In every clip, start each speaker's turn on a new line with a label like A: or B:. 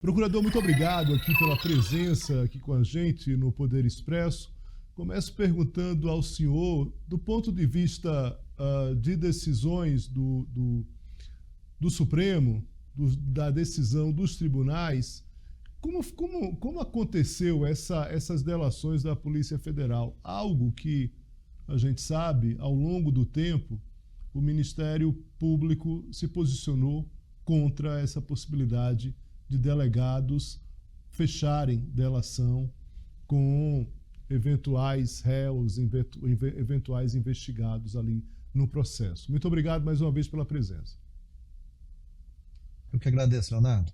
A: Procurador, muito obrigado aqui pela presença aqui com a gente no Poder Expresso. Começo perguntando ao senhor, do ponto de vista de decisões do Supremo, da decisão dos tribunais, como aconteceu essas delações da Polícia Federal? Algo que a gente sabe, ao longo do tempo, o Ministério Público se posicionou contra essa possibilidade de delegados fecharem delação com eventuais réus, eventuais investigados ali no processo. Muito obrigado mais uma vez pela presença.
B: Eu que agradeço, Leonardo.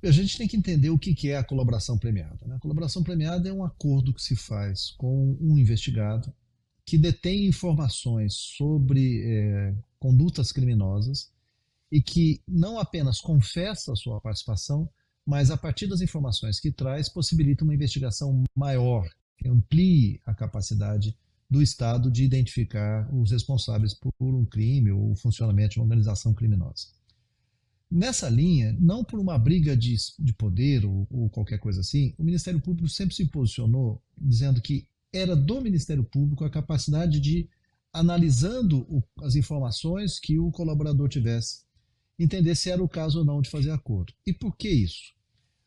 B: A gente tem que entender o que é a colaboração premiada, né? A colaboração premiada é um acordo que se faz com um investigado que detém informações sobre condutas criminosas e que não apenas confessa a sua participação, mas a partir das informações que traz, possibilita uma investigação maior, que amplie a capacidade do Estado de identificar os responsáveis por um crime ou o funcionamento de uma organização criminosa. Nessa linha, não por uma briga de poder ou qualquer coisa assim, o Ministério Público sempre se posicionou dizendo que era do Ministério Público a capacidade de, analisando as informações que o colaborador tivesse, entender se era o caso ou não de fazer acordo. E por que isso?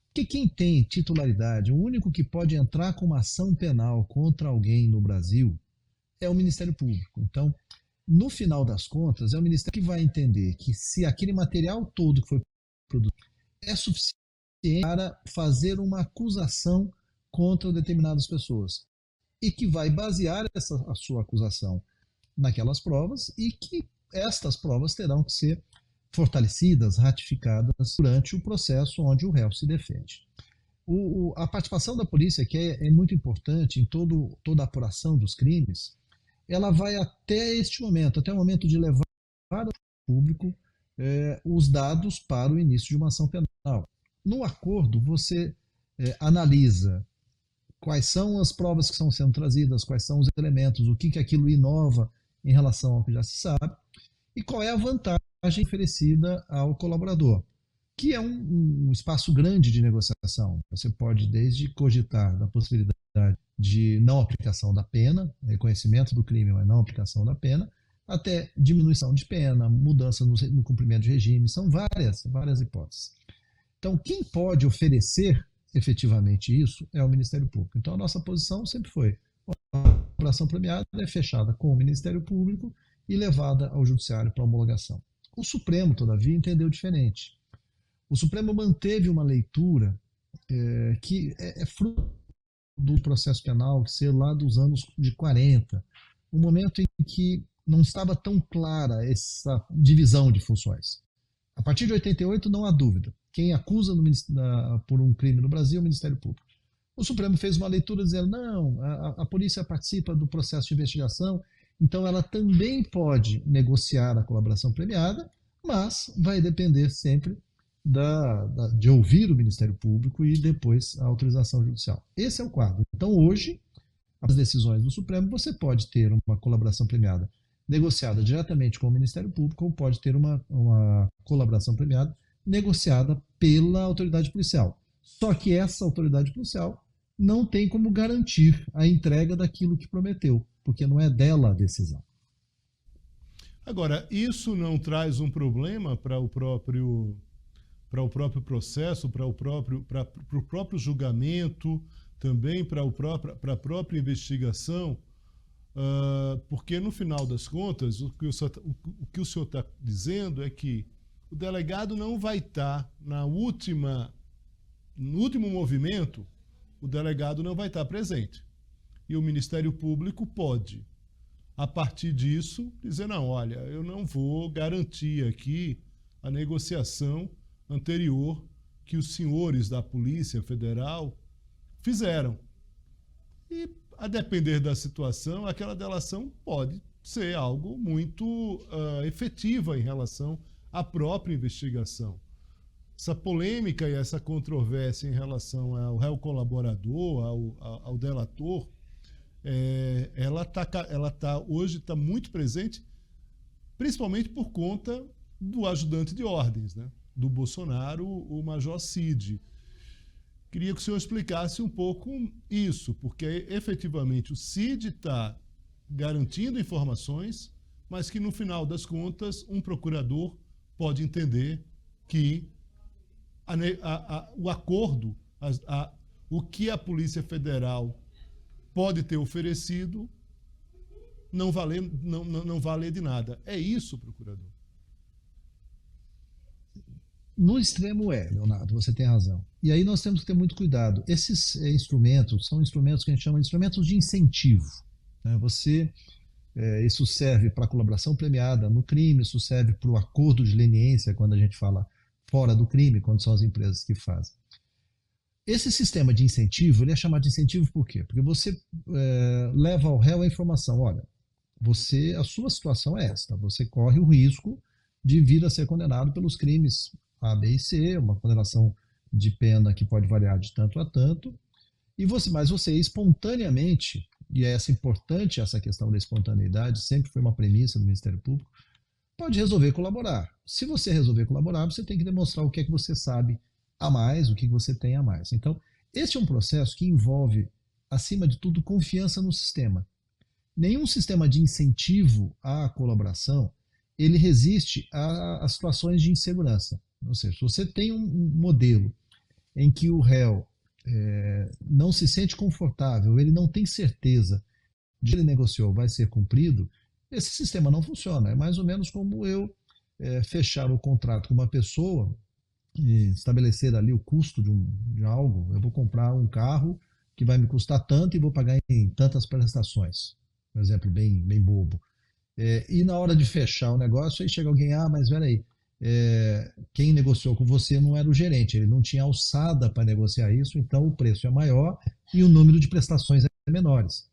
B: Porque quem tem titularidade, o único que pode entrar com uma ação penal contra alguém no Brasil é o Ministério Público. Então, no final das contas, é o Ministério que vai entender que se aquele material todo que foi produzido é suficiente para fazer uma acusação contra determinadas pessoas e que vai basear a sua acusação naquelas provas e que estas provas terão que ser fortalecidas, ratificadas durante o processo onde o réu se defende. A participação da polícia, que é muito importante em toda a apuração dos crimes, ela vai até este momento, até o momento de levar ao público os dados para o início de uma ação penal. No acordo, você analisa quais são as provas que estão sendo trazidas, quais são os elementos, o que aquilo inova em relação ao que já se sabe, e qual é a vantagem oferecida ao colaborador, que é um espaço grande de negociação. Você pode desde cogitar da possibilidade de não aplicação da pena, reconhecimento do crime, mas não aplicação da pena, até diminuição de pena, mudança no cumprimento de regime, são várias hipóteses. Então, quem pode oferecer efetivamente isso é o Ministério Público. Então, a nossa posição sempre foi: a operação premiada é fechada com o Ministério Público e levada ao Judiciário para homologação. O Supremo, todavia, entendeu diferente. O Supremo manteve uma leitura que é fruto do processo penal, que ser lá dos anos de 40, um momento em que não estava tão clara essa divisão de funções. A partir de 88, não há dúvida. Quem acusa por um crime no Brasil é o Ministério Público. O Supremo fez uma leitura dizendo: não, a polícia participa do processo de investigação, então ela também pode negociar a colaboração premiada, mas vai depender sempre de ouvir o Ministério Público e depois a autorização judicial. Esse é o quadro. Então, hoje, as decisões do Supremo, você pode ter uma colaboração premiada negociada diretamente com o Ministério Público ou pode ter uma colaboração premiada negociada pela autoridade policial. Só que essa autoridade policial não tem como garantir a entrega daquilo que prometeu, porque não é dela a decisão.
A: Agora, isso não traz um problema para o próprio processo, para o próprio julgamento, também para a própria investigação, porque no final das contas, o que o senhor está dizendo é que o delegado não vai estar no último movimento, o delegado não vai estar presente. E o Ministério Público pode, a partir disso, dizer: não, olha, eu não vou garantir aqui a negociação anterior que os senhores da Polícia Federal fizeram. E, a depender da situação, aquela delação pode ser algo muito efetiva em relação à própria investigação. Essa polêmica e essa controvérsia em relação ao réu colaborador, ao delator, hoje está muito presente, principalmente por conta do ajudante de ordens, né? do Bolsonaro, o Major Cid. Queria que o senhor explicasse um pouco isso, porque efetivamente o Cid está garantindo informações, mas que no final das contas um procurador pode entender que o acordo, o que a Polícia Federal pode ter oferecido não valer de nada. É isso, procurador?
B: No extremo Leonardo, você tem razão. E aí nós temos que ter muito cuidado. Esses instrumentos são instrumentos que a gente chama de instrumentos de incentivo. Né? Isso serve para a colaboração premiada no crime, isso serve para o acordo de leniência, quando a gente fala fora do crime, quando são as empresas que fazem. Esse sistema de incentivo, ele é chamado de incentivo por quê? Porque você leva ao réu a informação, olha, a sua situação é esta, você corre o risco de vir a ser condenado pelos crimes A, B e C, uma condenação de pena que pode variar de tanto a tanto, mas você espontaneamente, e é importante essa questão da espontaneidade, sempre foi uma premissa do Ministério Público, pode resolver colaborar. Se você resolver colaborar, você tem que demonstrar o que é que você sabe a mais, o que você tem a mais. Então, esse é um processo que envolve, acima de tudo, confiança no sistema. Nenhum sistema de incentivo à colaboração, ele resiste a situações de insegurança. Ou seja, se você tem um modelo em que o réu não se sente confortável, ele não tem certeza de que ele negociou vai ser cumprido, esse sistema não funciona. É mais ou menos como eu fechar o contrato com uma pessoa e estabelecer ali o custo de algo. Eu vou comprar um carro que vai me custar tanto e vou pagar em tantas prestações. Um exemplo bem bobo. E na hora de fechar o negócio, aí chega alguém, mas peraí, quem negociou com você não era o gerente, ele não tinha alçada para negociar isso, então o preço é maior e o número de prestações é menores.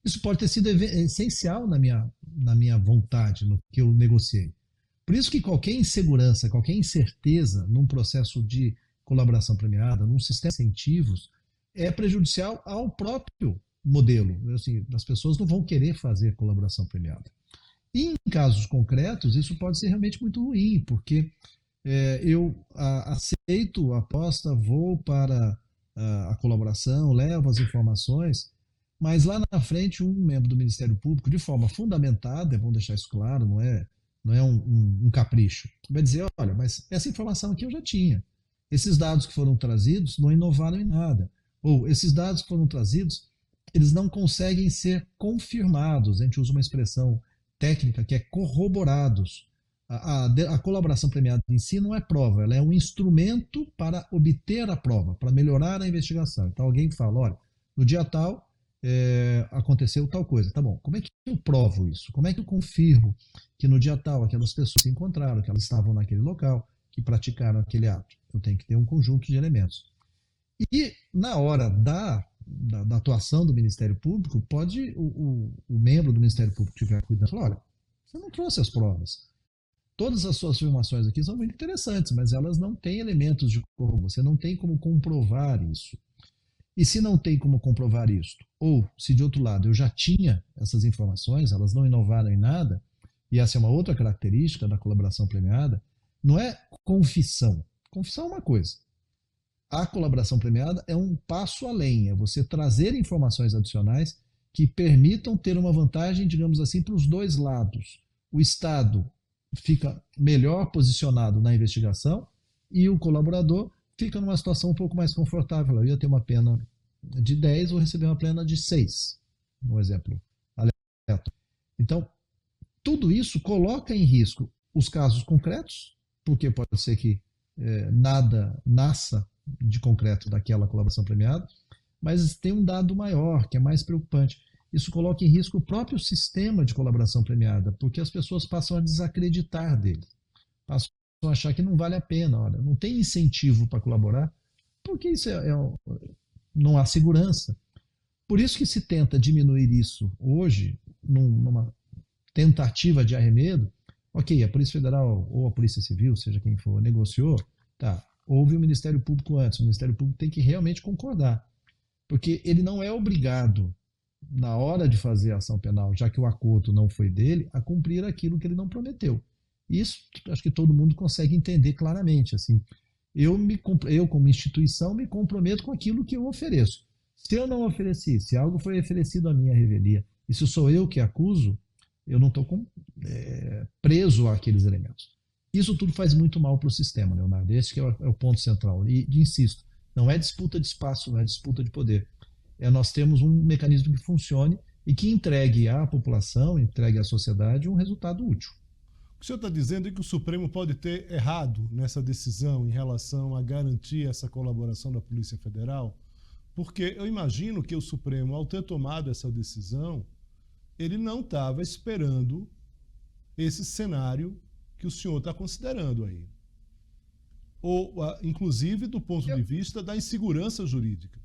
B: Isso pode ter sido essencial na minha vontade, no que eu negociei. Por isso que qualquer insegurança, qualquer incerteza num processo de colaboração premiada, num sistema de incentivos, é prejudicial ao próprio modelo. Assim, as pessoas não vão querer fazer colaboração premiada. E em casos concretos, isso pode ser realmente muito ruim, porque eu aceito a aposta, vou para a colaboração, levo as informações, mas lá na frente um membro do Ministério Público, de forma fundamentada, é bom deixar isso claro, não é um capricho, vai dizer, olha, mas essa informação aqui eu já tinha. Esses dados que foram trazidos não inovaram em nada. Ou esses dados que foram trazidos, eles não conseguem ser confirmados. A gente usa uma expressão técnica que é corroborados. A colaboração premiada em si não é prova, ela é um instrumento para obter a prova, para melhorar a investigação. Então alguém fala, olha, no dia tal aconteceu tal coisa. Tá bom, como é que eu provo isso? Como é que eu confirmo que no dia tal aquelas pessoas se encontraram, que elas estavam naquele local, que praticaram aquele ato? Eu tenho que ter um conjunto de elementos. E na hora da atuação do Ministério Público, pode o membro do Ministério Público que estiver cuidando falar, olha, você não trouxe as provas. Todas as suas afirmações aqui são muito interessantes, mas elas não têm elementos de corroboração, você não tem como comprovar isso. E se não tem como comprovar isso, ou se de outro lado eu já tinha essas informações, elas não inovaram em nada, e essa é uma outra característica da colaboração premiada, não é confissão. Confissão é uma coisa. A colaboração premiada é um passo além, é você trazer informações adicionais que permitam ter uma vantagem, digamos assim, para os dois lados. O Estado fica melhor posicionado na investigação e o colaborador fica numa situação um pouco mais confortável. Eu ia ter uma pena de 10, vou receber uma pena de 6, um exemplo aleatório. Então, tudo isso coloca em risco os casos concretos, porque pode ser que nada nasça de concreto daquela colaboração premiada, mas tem um dado maior, que é mais preocupante. Isso coloca em risco o próprio sistema de colaboração premiada, porque as pessoas passam a desacreditar dele, passam a achar que não vale a pena, olha, não tem incentivo para colaborar, porque isso não há segurança. Por isso que se tenta diminuir isso hoje, numa tentativa de arremedo. Ok, a Polícia Federal ou a Polícia Civil, seja quem for, negociou, tá, houve o Ministério Público antes, o Ministério Público tem que realmente concordar, porque ele não é obrigado, na hora de fazer a ação penal, já que o acordo não foi dele, a cumprir aquilo que ele não prometeu. E isso acho que todo mundo consegue entender claramente. Assim, eu como instituição, me comprometo com aquilo que eu ofereço. Se eu não ofereci, se algo foi oferecido à minha revelia, e se sou eu que acuso, eu não estou preso àqueles elementos. Isso tudo faz muito mal para o sistema, Leonardo. Esse que é o ponto central. E insisto, não é disputa de espaço, não é disputa de poder. Nós temos um mecanismo que funcione e que entregue à população, entregue à sociedade um resultado útil.
A: O que o senhor está dizendo é que o Supremo pode ter errado nessa decisão em relação a garantir essa colaboração da Polícia Federal? Porque eu imagino que o Supremo, ao ter tomado essa decisão, ele não estava esperando esse cenário que o senhor está considerando aí. Ou, inclusive, do ponto de vista da insegurança jurídica.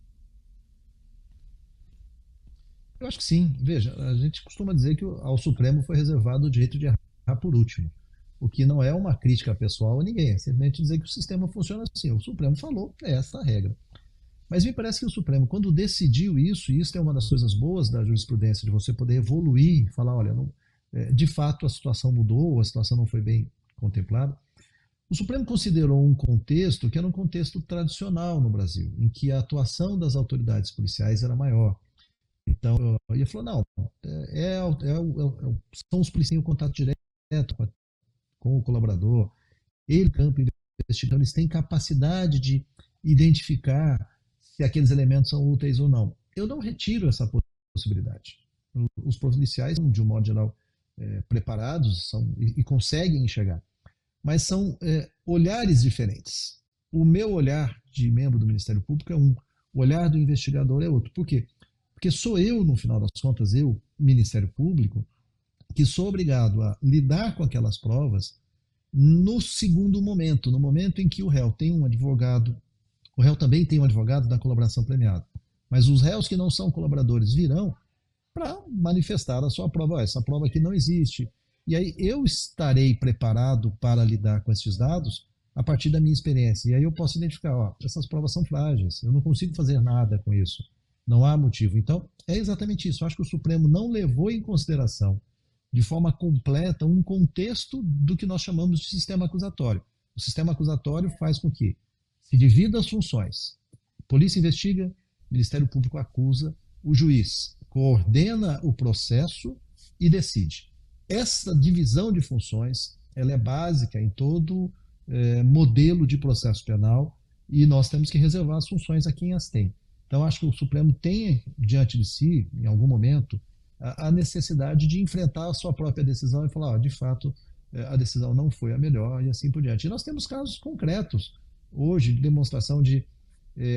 B: Eu acho que sim. Veja, a gente costuma dizer que ao Supremo foi reservado o direito de errar por último. O que não é uma crítica pessoal a ninguém, é simplesmente dizer que o sistema funciona assim. O Supremo falou, é essa a regra. Mas me parece que o Supremo, quando decidiu isso, e isso é uma das coisas boas da jurisprudência, de você poder evoluir, falar, olha, não, de fato a situação mudou, a situação não foi bem contemplada. O Supremo considerou um contexto que era um contexto tradicional no Brasil, em que a atuação das autoridades policiais era maior. Então, ele falou, não, são os policiais em contato direto com o colaborador, ele, campo investigando, eles têm capacidade de identificar se aqueles elementos são úteis ou não. Eu não retiro essa possibilidade. Os policiais, de um modo geral, preparados e conseguem enxergar, mas são olhares diferentes. O meu olhar de membro do Ministério Público é um, o olhar do investigador é outro. Por quê? Porque sou eu, no final das contas, eu, Ministério Público, que sou obrigado a lidar com aquelas provas no segundo momento, no momento em que o réu tem um advogado, o réu também tem um advogado da colaboração premiada, mas os réus que não são colaboradores virão para manifestar a sua prova. Essa prova aqui não existe. E aí eu estarei preparado para lidar com esses dados a partir da minha experiência. E aí eu posso identificar, essas provas são frágeis, eu não consigo fazer nada com isso. Não há motivo. Então, é exatamente isso. Eu acho que o Supremo não levou em consideração de forma completa um contexto do que nós chamamos de sistema acusatório. O sistema acusatório faz com que se divida as funções. Polícia investiga, Ministério Público acusa, o juiz coordena o processo e decide. Essa divisão de funções ela é básica em todo modelo de processo penal e nós temos que reservar as funções a quem as tem. Então, acho que o Supremo tem diante de si, em algum momento, a necessidade de enfrentar a sua própria decisão e falar, de fato, a decisão não foi a melhor e assim por diante. E nós temos casos concretos hoje de demonstração de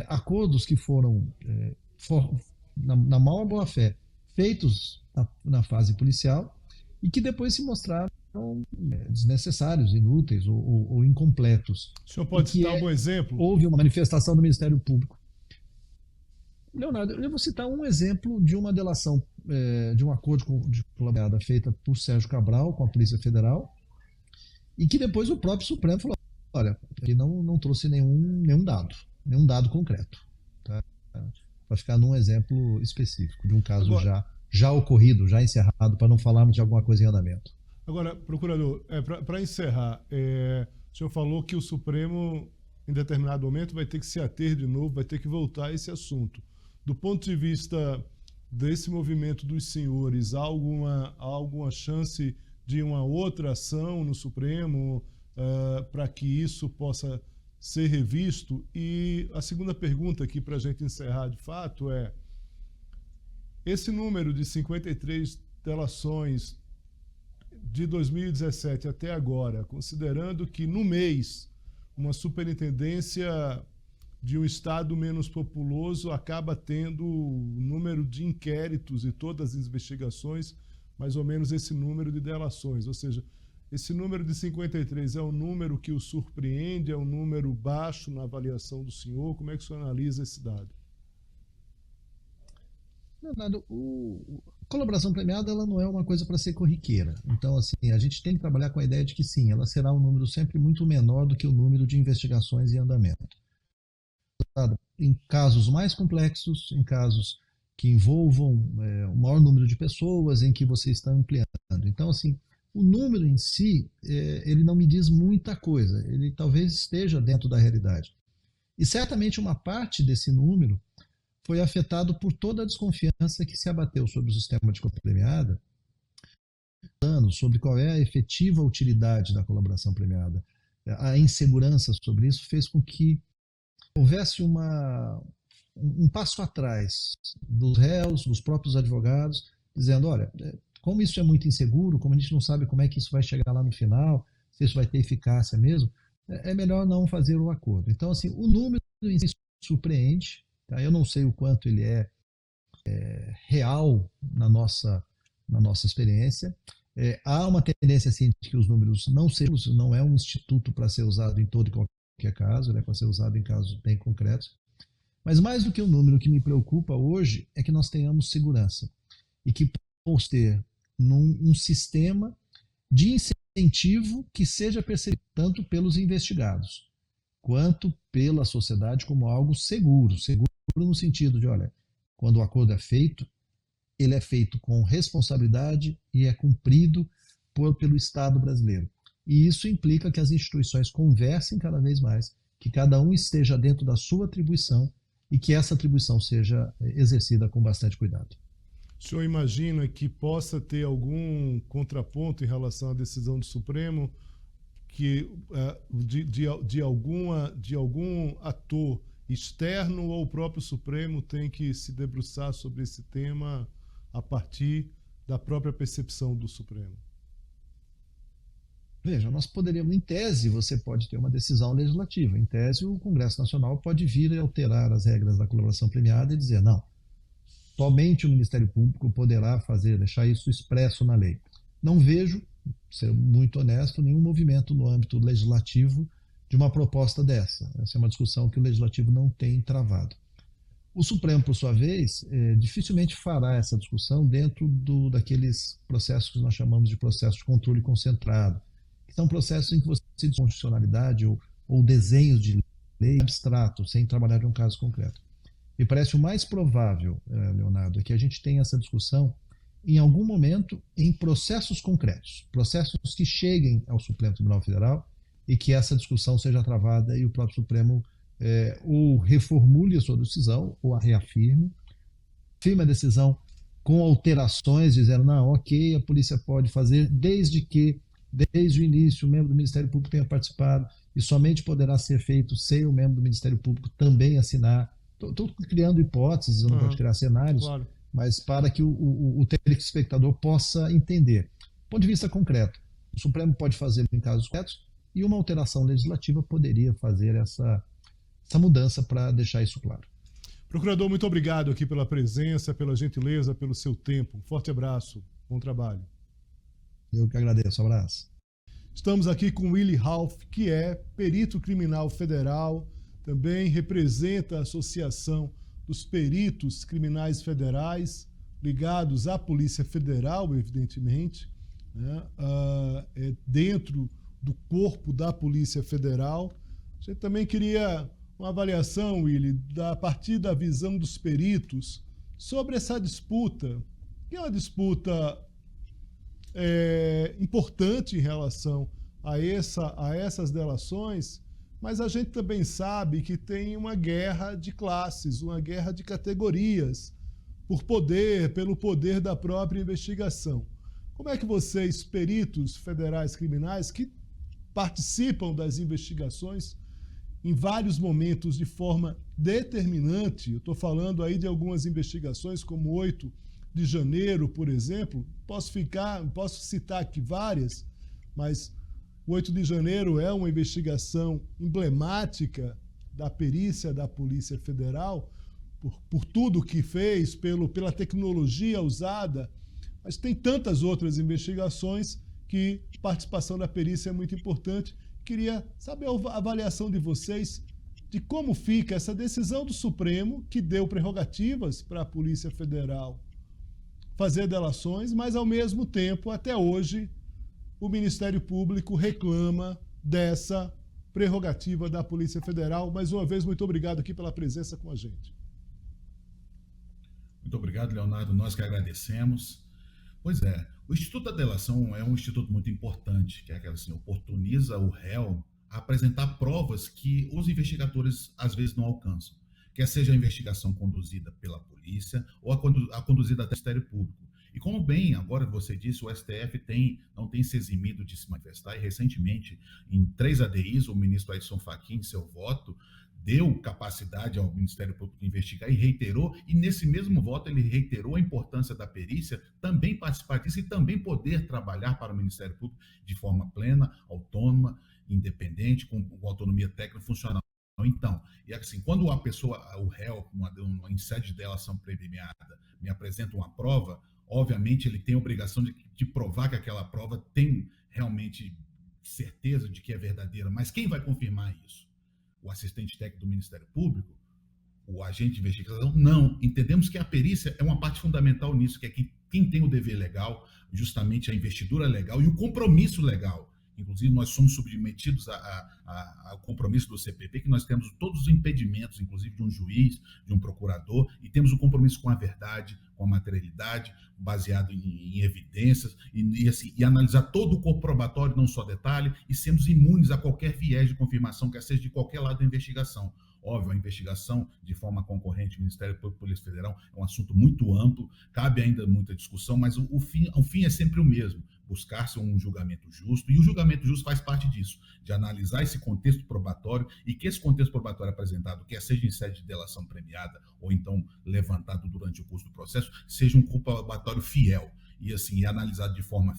B: acordos que foram, na maior boa-fé, feitos na fase policial e que depois se mostraram desnecessários, inúteis ou incompletos.
A: O senhor pode citar algum exemplo?
B: Houve uma manifestação do Ministério Público. Leonardo, eu vou citar um exemplo de uma delação, de um acordo de colaboração feita por Sérgio Cabral com a Polícia Federal e que depois o próprio Supremo falou, olha, ele não trouxe nenhum dado concreto. Tá? Para ficar num exemplo específico de um caso agora, já ocorrido, já encerrado, para não falarmos de alguma coisa em andamento.
A: Agora, procurador, para encerrar, o senhor falou que o Supremo, em determinado momento, vai ter que se ater de novo, vai ter que voltar a esse assunto. Do ponto de vista desse movimento dos senhores, há alguma chance de uma outra ação no Supremo para que isso possa ser revisto? E a segunda pergunta aqui para a gente encerrar de fato é, esse número de 53 delações de 2017 até agora, considerando que no mês uma superintendência de um estado menos populoso acaba tendo o número de inquéritos e todas as investigações, mais ou menos esse número de delações. Ou seja, esse número de 53 é um número que o surpreende, é um número baixo na avaliação do senhor? Como é que o senhor analisa esse dado?
B: Leonardo, a colaboração premiada ela não é uma coisa para ser corriqueira. Então, assim, a gente tem que trabalhar com a ideia de que sim, ela será um número sempre muito menor do que o número de investigações em andamento. Em casos mais complexos, em casos que envolvam o maior número de pessoas, em que você está ampliando. Então, assim, o número em si, ele não me diz muita coisa, ele talvez esteja dentro da realidade. E certamente uma parte desse número foi afetado por toda a desconfiança que se abateu sobre o sistema de compra premiada, sobre qual é a efetiva utilidade da colaboração premiada. A insegurança sobre isso fez com que houvesse um passo atrás dos réus, dos próprios advogados, dizendo, olha, como isso é muito inseguro, como a gente não sabe como é que isso vai chegar lá no final, se isso vai ter eficácia mesmo, é melhor não fazer o acordo. Então, assim, o número em si surpreende, tá? Eu não sei o quanto ele é real na nossa experiência. Há uma tendência assim, de que os números não é um instituto para ser usado em todo e qualquer caso, ele é para ser usado em casos bem concretos. Mas mais do que o número, o que me preocupa hoje é que nós tenhamos segurança e que possamos ter um sistema de incentivo que seja percebido tanto pelos investigados quanto pela sociedade como algo seguro. Seguro no sentido de, olha, quando o acordo é feito, ele é feito com responsabilidade e é cumprido pelo Estado brasileiro. E isso implica que as instituições conversem cada vez mais, que cada um esteja dentro da sua atribuição e que essa atribuição seja exercida com bastante cuidado.
A: O senhor imagina que possa ter algum contraponto em relação à decisão do Supremo que de algum ator externo ou o próprio Supremo tem que se debruçar sobre esse tema a partir da própria percepção do Supremo?
B: Veja, nós poderíamos, em tese, você pode ter uma decisão legislativa. Em tese, o Congresso Nacional pode vir e alterar as regras da colaboração premiada e dizer, não, somente o Ministério Público poderá deixar isso expresso na lei. Não vejo, ser muito honesto, nenhum movimento no âmbito legislativo de uma proposta dessa. Essa é uma discussão que o Legislativo não tem travado. O Supremo, por sua vez, dificilmente fará essa discussão dentro daqueles processos que nós chamamos de processo de controle concentrado, que são processos em que você decide constitucionalidade ou desenhos de lei abstrato, sem trabalhar de um caso concreto. Me parece o mais provável, Leonardo, é que a gente tenha essa discussão em algum momento em processos concretos, processos que cheguem ao Supremo Tribunal Federal e que essa discussão seja travada e o próprio Supremo ou reformule a sua decisão ou a reafirme, firme a decisão com alterações, dizendo, não, ok, a polícia pode fazer, desde o início, o membro do Ministério Público tenha participado e somente poderá ser feito sem o membro do Ministério Público também assinar. Estou criando hipóteses, eu não posso criar cenários, claro, mas para que o telespectador possa entender. Do ponto de vista concreto, o Supremo pode fazer em casos concretos e uma alteração legislativa poderia fazer essa mudança para deixar isso claro.
A: Procurador, muito obrigado aqui pela presença, pela gentileza, pelo seu tempo. Um forte abraço, bom trabalho.
B: Eu que agradeço, um abraço.
A: Estamos aqui com Willy Ralph, que é perito criminal federal, também representa a Associação dos Peritos Criminais Federais, ligados à Polícia Federal, evidentemente, né? Dentro do corpo da Polícia Federal. A gente também queria uma avaliação, Willy, a partir da visão dos peritos, sobre essa disputa, que é uma disputa importante em relação a essas delações, mas a gente também sabe que tem uma guerra de classes, uma guerra de categorias, pelo poder da própria investigação. Como é que vocês, peritos federais criminais, que participam das investigações em vários momentos de forma determinante, eu estou falando aí de algumas investigações como 8 de janeiro, por exemplo, posso citar aqui várias, mas o 8 de janeiro é uma investigação emblemática da perícia da Polícia Federal, por tudo que fez, pela tecnologia usada, mas tem tantas outras investigações que a participação da perícia é muito importante. Queria saber a avaliação de vocês de como fica essa decisão do Supremo, que deu prerrogativas para a Polícia Federal fazer delações, mas, ao mesmo tempo, até hoje, o Ministério Público reclama dessa prerrogativa da Polícia Federal. Mais uma vez, muito obrigado aqui pela presença com a gente.
C: Muito obrigado, Leonardo. Nós que agradecemos. Pois é, o Instituto da Delação é um instituto muito importante, que é aquela assim, oportuniza o réu a apresentar provas que os investigadores às vezes não alcançam, quer seja a investigação conduzida pela polícia ou a conduzida até o Ministério Público. E como bem agora você disse, o STF não tem se eximido de se manifestar, e recentemente, em 3 ADIs, o ministro Edson Fachin, em seu voto, deu capacidade ao Ministério Público de investigar e reiterou, e nesse mesmo voto ele reiterou a importância da perícia também participar disso e também poder trabalhar para o Ministério Público de forma plena, autônoma, independente, com autonomia técnica funcional. Então, e assim, quando a pessoa, o réu, em sede de delação premiada, me apresenta uma prova, obviamente ele tem a obrigação de provar que aquela prova tem realmente certeza de que é verdadeira, mas quem vai confirmar isso? O assistente técnico do Ministério Público, o agente de investigação? Não. Entendemos que a perícia é uma parte fundamental nisso, que é quem tem o dever legal, justamente a investidura legal e o compromisso legal. Inclusive, nós somos submetidos ao compromisso do CPP, que nós temos todos os impedimentos, inclusive de um juiz, de um procurador, e temos o compromisso com a verdade, com a materialidade, baseado em evidências, e analisar todo o corpo probatório, não só detalhe, e sermos imunes a qualquer viés de confirmação, quer seja de qualquer lado da investigação. Óbvio, a investigação de forma concorrente, Ministério Público e Polícia Federal, é um assunto muito amplo, cabe ainda muita discussão, mas o fim é sempre o mesmo, buscar-se um julgamento justo, e o julgamento justo faz parte disso, de analisar esse contexto probatório, e que esse contexto probatório apresentado, quer seja em sede de delação premiada, ou então levantado durante o curso do processo, seja um probatório fiel, e assim, analisado de forma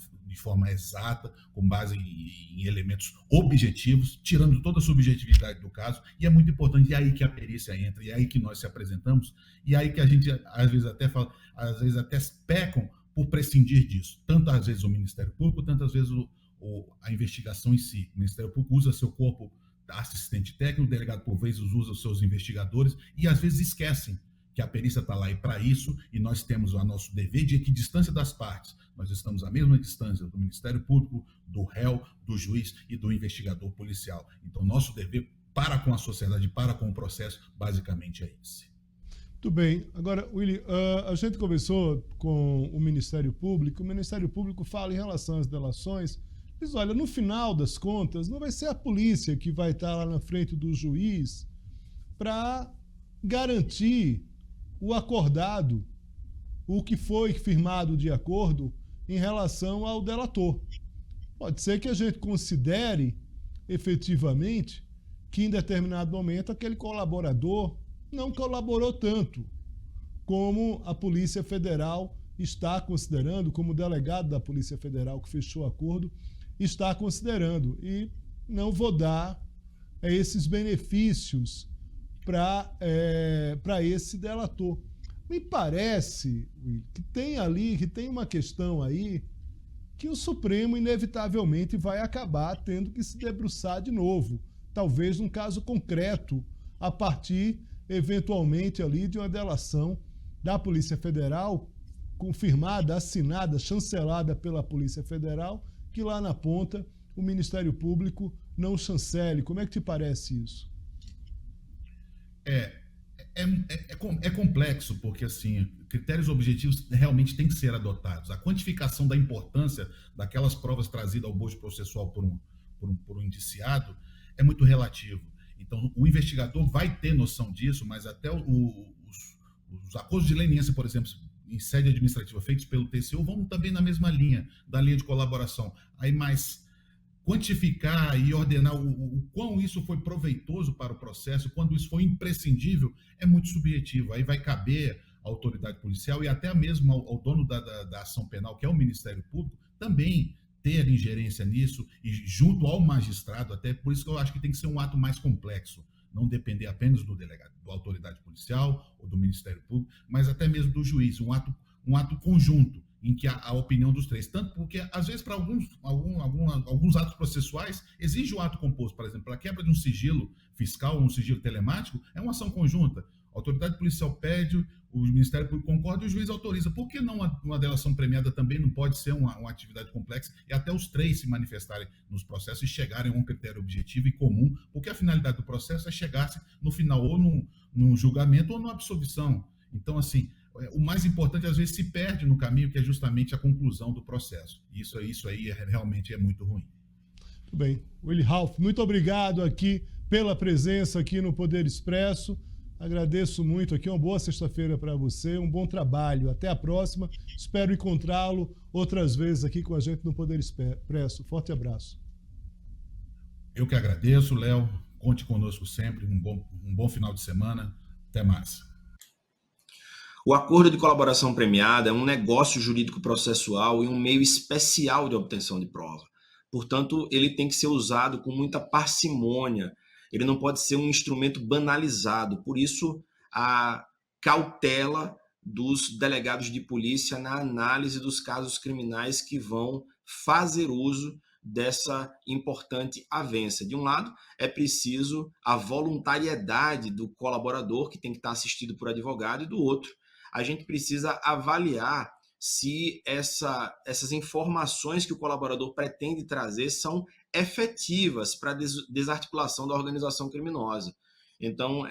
C: exata, com base em elementos objetivos, tirando toda a subjetividade do caso, e é muito importante, e é aí que a perícia entra, e é aí que nós se apresentamos, e é aí que a gente, às vezes até pecam por prescindir disso, tanto às vezes o Ministério Público, tanto às vezes a investigação em si. O Ministério Público usa seu corpo assistente técnico, o delegado por vezes usa os seus investigadores, e às vezes esquecem que a perícia está lá e para isso, e nós temos o nosso dever de equidistância das partes. Nós estamos à mesma distância do Ministério Público, do réu, do juiz e do investigador policial. Então, nosso dever para com a sociedade, para com o processo, basicamente é esse.
A: Muito bem. Agora, Willy, a gente conversou com o Ministério Público fala em relação às delações, diz, olha, no final das contas, não vai ser a polícia que vai estar lá na frente do juiz para garantir o acordado, o que foi firmado de acordo em relação ao delator. Pode ser que a gente considere efetivamente que em determinado momento aquele colaborador não colaborou tanto como a Polícia Federal está considerando, como o delegado da Polícia Federal que fechou o acordo está considerando. E não vou dar esses benefícios para esse delator. Me parece, Will, que tem uma questão aí que o Supremo inevitavelmente vai acabar tendo que se debruçar de novo, talvez num caso concreto, a partir, eventualmente, ali de uma delação da Polícia Federal, confirmada, assinada, chancelada pela Polícia Federal, que lá na ponta o Ministério Público não chancele. Como é que te parece isso?
C: É complexo, porque assim, critérios objetivos realmente têm que ser adotados. A quantificação da importância daquelas provas trazidas ao bojo processual por um indiciado é muito relativo. Então, o investigador vai ter noção disso, mas até os acordos de leniência, por exemplo, em sede administrativa feitos pelo TCU, vão também na mesma linha, da linha de colaboração. Aí, mais quantificar e ordenar o quão isso foi proveitoso para o processo, quando isso foi imprescindível, é muito subjetivo. Aí vai caber à autoridade policial e até mesmo ao dono da ação penal, que é o Ministério Público, também ter ingerência nisso e junto ao magistrado, até por isso que eu acho que tem que ser um ato mais complexo, não depender apenas do delegado, da autoridade policial ou do Ministério Público, mas até mesmo do juiz, um ato conjunto, em que a opinião dos três, tanto porque, às vezes, para alguns atos processuais, exige o ato composto, por exemplo, a quebra de um sigilo fiscal, um sigilo telemático, é uma ação conjunta. A autoridade policial pede, o Ministério Público concorda e o juiz autoriza. Por que não uma delação premiada também não pode ser uma atividade complexa e até os três se manifestarem nos processos e chegarem a um critério objetivo e comum, porque a finalidade do processo é chegar-se no final ou num julgamento ou numa absolvição. Então, assim, o mais importante às vezes se perde no caminho, que é justamente a conclusão do processo. Isso aí realmente é muito ruim.
A: Muito bem. Willy Ralph, muito obrigado aqui pela presença aqui no Poder Expresso. Agradeço muito aqui, uma boa sexta-feira para você, um bom trabalho. Até a próxima. Espero encontrá-lo outras vezes aqui com a gente no Poder Expresso. Forte abraço.
C: Eu que agradeço, Léo. Conte conosco sempre. Um bom final de semana. Até mais.
D: O acordo de colaboração premiada é um negócio jurídico processual e um meio especial de obtenção de prova. Portanto, ele tem que ser usado com muita parcimônia. Ele não pode ser um instrumento banalizado. Por isso, a cautela dos delegados de polícia na análise dos casos criminais que vão fazer uso dessa importante avença. De um lado, é preciso a voluntariedade do colaborador, que tem que estar assistido por advogado, e do outro, a gente precisa avaliar se essas informações que o colaborador pretende trazer são efetivas para a desarticulação da organização criminosa. Então,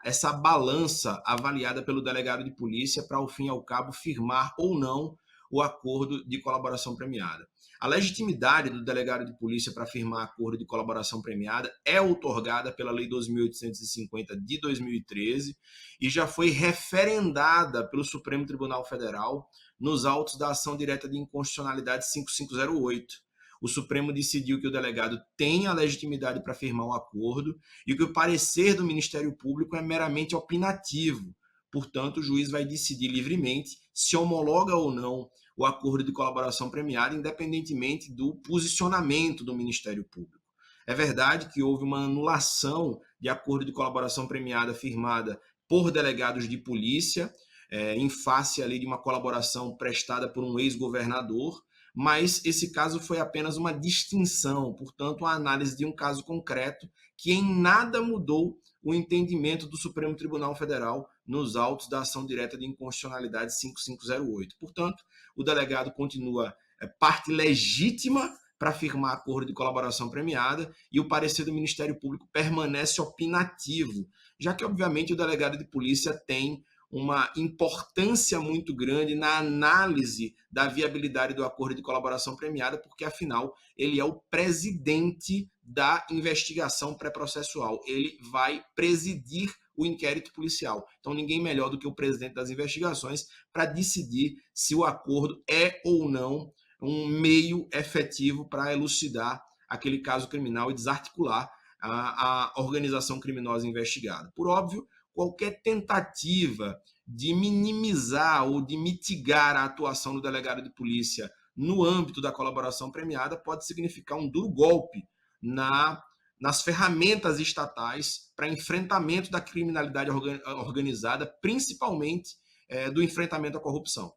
D: essa balança avaliada pelo delegado de polícia para, ao fim e ao cabo, firmar ou não o acordo de colaboração premiada. A legitimidade do delegado de polícia para firmar acordo de colaboração premiada é outorgada pela Lei 2.850 de 2013 e já foi referendada pelo Supremo Tribunal Federal nos autos da ação direta de inconstitucionalidade 5508. O Supremo decidiu que o delegado tem a legitimidade para firmar o acordo e que o parecer do Ministério Público é meramente opinativo. Portanto, o juiz vai decidir livremente se homologa ou não o acordo de colaboração premiada, independentemente do posicionamento do Ministério Público. É verdade que houve uma anulação de acordo de colaboração premiada firmada por delegados de polícia, em face ali de uma colaboração prestada por um ex-governador, mas esse caso foi apenas uma distinção, portanto, a análise de um caso concreto que em nada mudou o entendimento do Supremo Tribunal Federal nos autos da ação direta de inconstitucionalidade 5508. Portanto, o delegado continua parte legítima para firmar acordo de colaboração premiada e o parecer do Ministério Público permanece opinativo, já que, obviamente, o delegado de polícia tem uma importância muito grande na análise da viabilidade do acordo de colaboração premiada, porque, afinal, ele é o presidente da investigação pré-processual. Ele vai presidir o inquérito policial. Então, ninguém melhor do que o presidente das investigações para decidir se o acordo é ou não um meio efetivo para elucidar aquele caso criminal e desarticular a organização criminosa investigada. Por óbvio, qualquer tentativa de minimizar ou de mitigar a atuação do delegado de polícia no âmbito da colaboração premiada pode significar um duro golpe nas ferramentas estatais para enfrentamento da criminalidade organizada, principalmente do enfrentamento à corrupção.